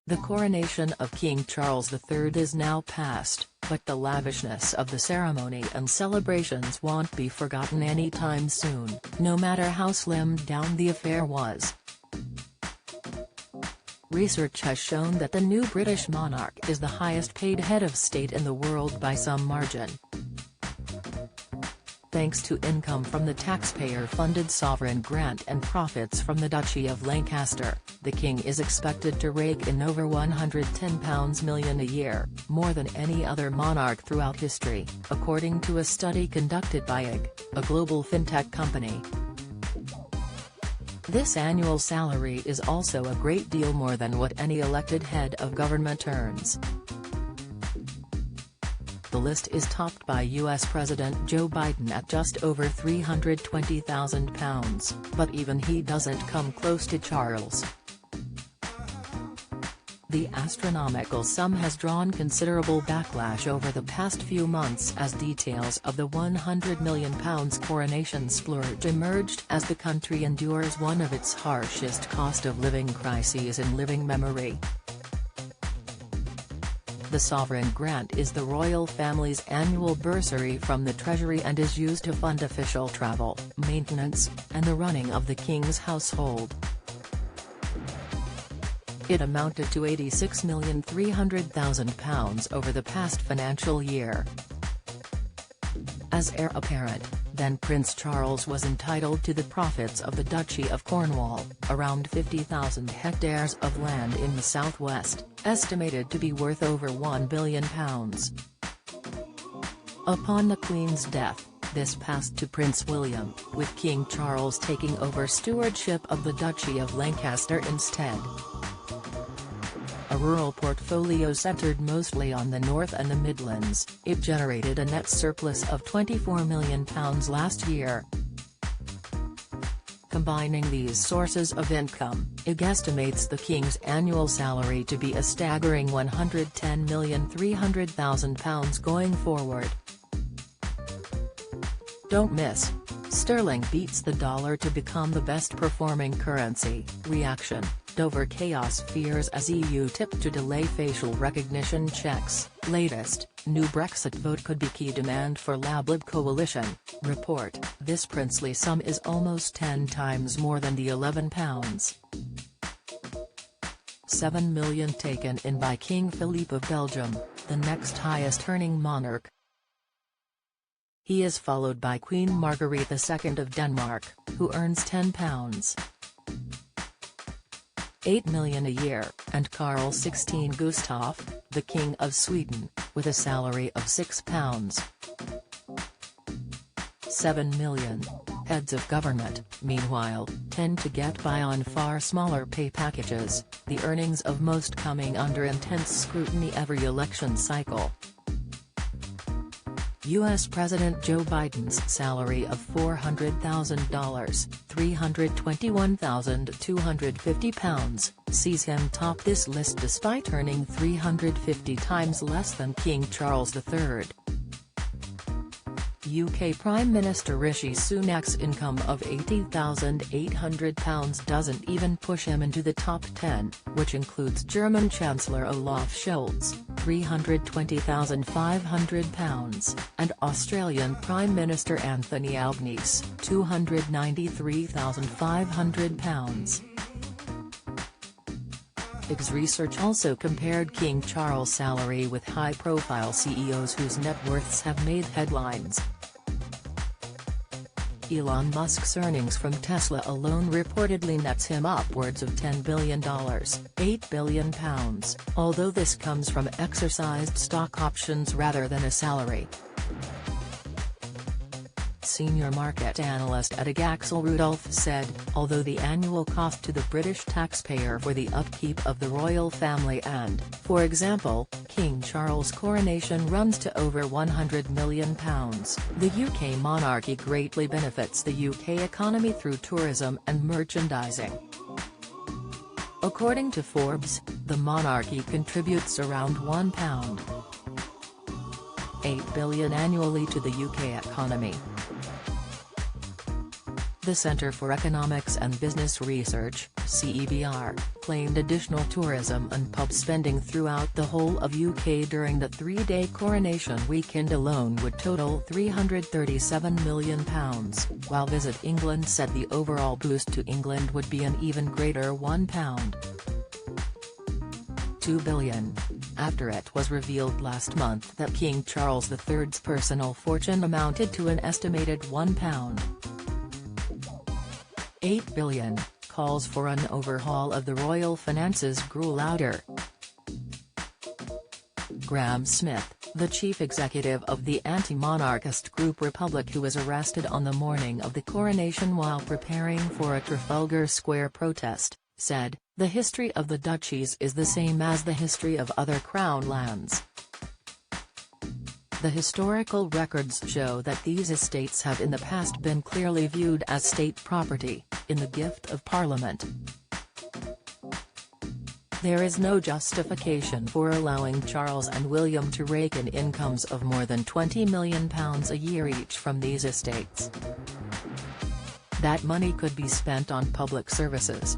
The coronation of King Charles III is now past, but the lavishness of the ceremony and celebrations won't be forgotten anytime soon, no matter how slimmed down the affair was. Research has shown that the new British monarch is the highest-paid head of state in the world by some margin. Thanks to income from the taxpayer-funded sovereign grant and profits from the Duchy of Lancaster, the king is expected to rake in over £110 million a year, more than any other monarch throughout history, according to a study conducted by IG, a global fintech company. This annual salary is also a great deal more than what any elected head of government earns. The list is topped by US President Joe Biden at just over £320,000, but even he doesn't come close to Charles. The astronomical sum has drawn considerable backlash over the past few months as details of the £100 million coronation splurge emerged as the country endures one of its harshest cost-of-living crises in living memory. The sovereign grant is the royal family's annual bursary from the Treasury and is used to fund official travel, maintenance, and the running of the king's household. It amounted to £86,300,000 over the past financial year. As heir apparent, then Prince Charles was entitled to the profits of the Duchy of Cornwall, around 50,000 hectares of land in the southwest, estimated to be worth over £1 billion. Upon the Queen's death, this passed to Prince William, with King Charles taking over stewardship of the Duchy of Lancaster instead. A rural portfolio centred mostly on the North and the Midlands, it generated a net surplus of £24 million last year. Combining these sources of income, IG estimates the King's annual salary to be a staggering £110,300,000 going forward. Don't miss. Sterling beats the dollar to become the best-performing currency. Reaction: over chaos fears as EU tipped to delay facial recognition checks. Latest: new Brexit vote could be key demand for Labour coalition. Report: this princely sum is almost 10 times more than the £11.7 million taken in by King Philippe of Belgium, the next highest-earning monarch. He is followed by Queen Margrethe II of Denmark, who earns £10.8 million a year, and Carl XVI Gustaf, the King of Sweden, with a salary of £6.7 million. Heads of government, meanwhile, tend to get by on far smaller pay packages, the earnings of most coming under intense scrutiny every election cycle. U.S. President Joe Biden's salary of $400,000 £321,250, sees him top this list despite earning 350 times less than King Charles III. UK Prime Minister Rishi Sunak's income of £80,800 doesn't even push him into the top 10, which includes German Chancellor Olaf Scholz, £320,500, and Australian Prime Minister Anthony Albanese, £293,500. IG's research also compared King Charles' salary with high-profile CEOs whose net worths have made headlines. Elon Musk's earnings from Tesla alone reportedly nets him upwards of $10 billion, £8 billion, although this comes from exercised stock options rather than a salary. Senior market analyst at IG Axel Rudolph said, although the annual cost to the British taxpayer for the upkeep of the royal family and, for example, King Charles' coronation runs to over £100 million, the UK monarchy greatly benefits the UK economy through tourism and merchandising. According to Forbes, the monarchy contributes around £1.8 billion annually to the UK economy. The Centre for Economics and Business Research, CEBR, claimed additional tourism and pub spending throughout the whole of UK during the three-day coronation weekend alone would total £337 million, while Visit England said the overall boost to England would be an even greater £1.2 billion. After it was revealed last month that King Charles III's personal fortune amounted to an estimated £1.8 billion, calls for an overhaul of the royal finances grew louder. Graham Smith, the chief executive of the anti-monarchist group Republic, who was arrested on the morning of the coronation while preparing for a Trafalgar Square protest, said, "The history of the duchies is the same as the history of other crown lands. The historical records show that these estates have in the past been clearly viewed as state property, in the gift of Parliament. There is no justification for allowing Charles and William to rake in incomes of more than £20 million a year each from these estates. That money could be spent on public services,